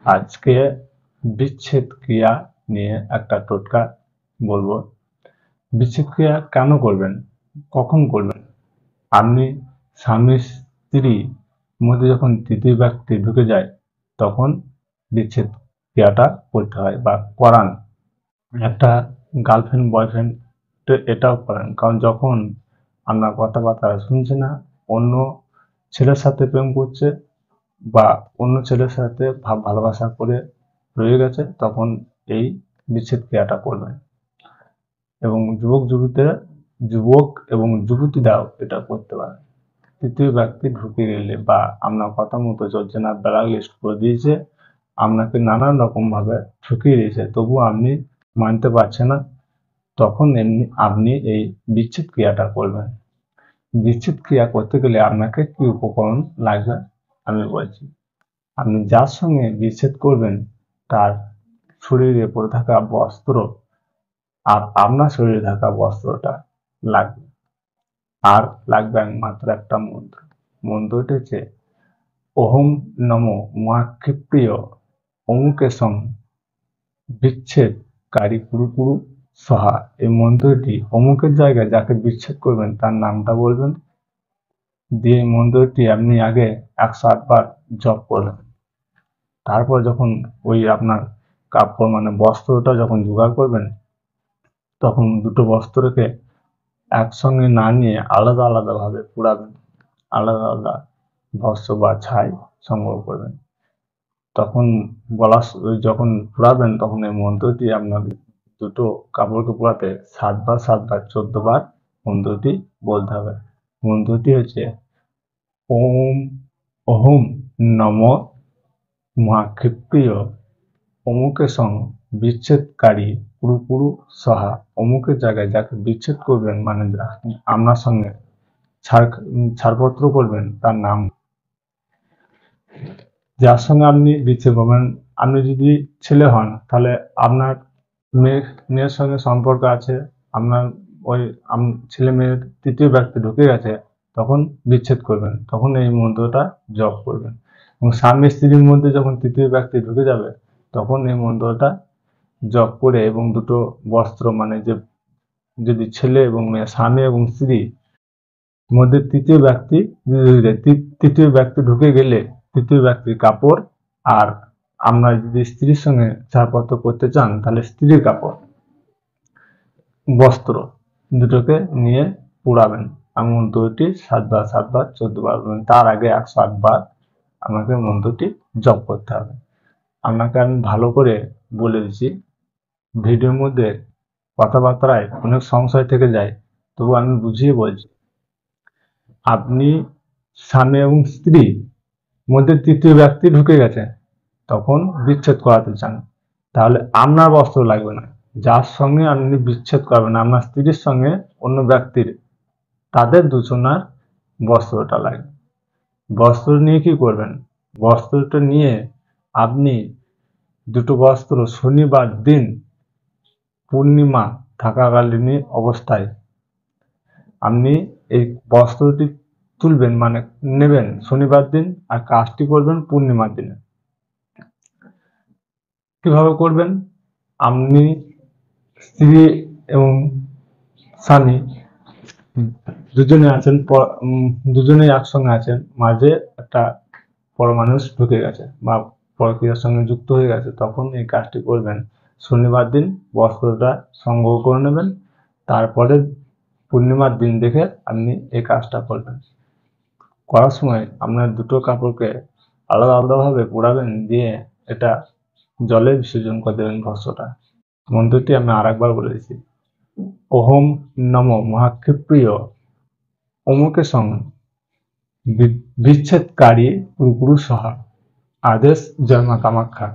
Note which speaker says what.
Speaker 1: আজকে বিচ্ছেদ ক্রিয়া নিয়ে একটা টোটকা বলবো। বিচ্ছেদ ক্রিয়া কেন করবেন, কখন করবেন? আপনি স্বামী স্ত্রী মধ্যে যখন তৃতীয় ব্যক্তি ঢুকে যায় তখন বিচ্ছেদ ক্রিয়াটা করতে হয় বা করান। একটা গার্লফ্রেন্ড বয়ফ্রেন্ড এটাও করেন, কারণ যখন আপনার কথাবার্তা শুনছে না, অন্য ছেলের সাথে প্রেম করছে বা অন্য ছেলের সাথে ভালোবাসা করে রয়ে গেছে, তখন এই বিচ্ছেদ ক্রিয়াটা করবেন। এবং যুবক এবং যুবতীরাও এটা করতে পারে। তৃতীয় ব্যক্তি ঢুকে গেলে বা আপনার কথা মতো চলছে না, ব্ল্যাক লিস্ট করে দিয়েছে, আপনাকে নানান রকম ভাবে ঠকিয়ে দিয়েছে, তবুও আপনি মানতে পারছেন না, তখন আপনি এই বিচ্ছেদ ক্রিয়াটা করবেন। বিচ্ছেদ ক্রিয়া করতে গেলে আপনাকে কি উপকরণ লাগবে আমি বলছি। আপনি যার সঙ্গে বিচ্ছেদ করবেন তার শরীরে পরে থাকা বস্ত্র আর আপনার শরীরে থাকা বস্ত্রটা লাগবে। আর লাগবে মাত্র একটা মন্ত্র। মন্ত্রটি হচ্ছে ওহম নমো মহাক্ষিপ্রিয় অমুকেশং বিচ্ছেদকারী পুরুপুরু সহা। এই মন্ত্রটি অমুকের জায়গায় যাকে বিচ্ছেদ করবেন তার নামটা বলবেন, দিয়ে মন্ত্রটি আপনি আগে 108 বার জপ করবেন। তারপর যখন ওই আপনার কাপড় মানে বস্ত্রটা যখন জোগাড় করবেন, তখন দুটো বস্ত্রকে একসঙ্গে না নিয়ে আলাদা আলাদা ভাবে পুড়াবেন। আলাদা আলাদা বস্ত্র বা ছাই সংগ্রহ করবেন। তখন যখন পুড়াবেন তখন এই মন্ত্রটি আপনার দুটো কাপড়কে পুড়াতে 7 বার 14 বার মন্ত্রটি বলতে হবে। মন্ত্রটি হচ্ছে ওম অহম নম মহাক্ষিপ্রিয় অমুকেশং বিচ্ছেদকারী পুরুপুরু সহা। অমুকের জায়গায় যাকে বিচ্ছেদ করবেন মানে আপনার সঙ্গে ছাড়পত্র করবেন তার নাম। যার সঙ্গে আপনি বিচ্ছেদ করবেন, আপনি যদি ছেলে হন তাহলে আপনার মেয়ের সঙ্গে সম্পর্ক আছে, আপনার ওই ছেলে মেয়ের তৃতীয় ব্যক্তি ঢুকে গেছে, তখন বিচ্ছেদ করবেন, তখন এই মন্ত্রটা জপ করবেন। এবং স্বামী স্ত্রীর মধ্যে যখন তৃতীয় ব্যক্তি ঢুকে যাবে তখন এই মন্ত্রটা জপ করে এবং দুটো বস্ত্র মানে যে যদি ছেলে এবং মেয়ে স্বামী এবং স্ত্রী মধ্যে তৃতীয় ব্যক্তি ঢুকে গেলে তৃতীয় ব্যক্তির কাপড়, আর আপনার যদি স্ত্রীর সঙ্গে ছাড়পত্র করতে চান তাহলে স্ত্রীর কাপড় বস্ত্র দুটোকে নিয়ে পুড়াবেন। আমি মন্ত্রটি 7 বার 14 বার বলবেন, তার আগে 108 বার আমাকে মন্ত্রটি জপ করতে হবে। আপনাকে আমি ভালো করে বলে দিচ্ছি, ভিডিওর মধ্যে কথাবার্তায় অনেক সংশয় থেকে যায়, তবু আমি বুঝিয়ে বলছি। আপনি স্বামী এবং স্ত্রী মধ্যে তৃতীয় ব্যক্তি ঢুকে গেছে, তখন বিচ্ছেদ করাতে চান, তাহলে আপনার বস্ত্র লাগবে না। যার সঙ্গে আপনি বিচ্ছেদ করবেন আপনার স্ত্রীর সঙ্গে অন্য ব্যক্তির, তাদের দুজনার বস্ত্রটা লাগবে। বস্ত্র নিয়ে কি করবেন? বস্ত্রটা নিয়ে আপনি দুটো বস্ত্র শনিবার দিন পূর্ণিমা থাকাকালীন অবস্থায় আপনি এই বস্ত্রটি তুলবেন মানে নেবেন শনিবার দিন, আর কাজটি করবেন পূর্ণিমার দিনে। কিভাবে করবেন? আপনি স্ত্রী এবং স্বামী দুজনেই একসঙ্গে আছেন, মাঝে একটা পরমাণুষ ঢুকে গেছে বা পরক্রিয়ার সঙ্গে যুক্ত হয়ে গেছে, তখন এই কাজটি করবেন। শনিবার দিন বস্ত্রটা সংগ্রহ করে নেবেন, তারপরে পূর্ণিমার দিন দেখে আপনি এই কাজটা করবেন। করার সময় আপনার দুটো কাপড়কে আলাদা আলাদাভাবে পোড়াবেন, দিয়ে এটা জলে বিসর্জন করে দেবেন ভস্মটা। মন্ত্রটি আমি আরেকবার বলে দিচ্ছি, ওহম নমো মহাক্ষিপ্রিয় অমুকেশং বিচ্ছেদকারী পুরুপুরু সহা। আদেশ জয় মা কামাখ্যা।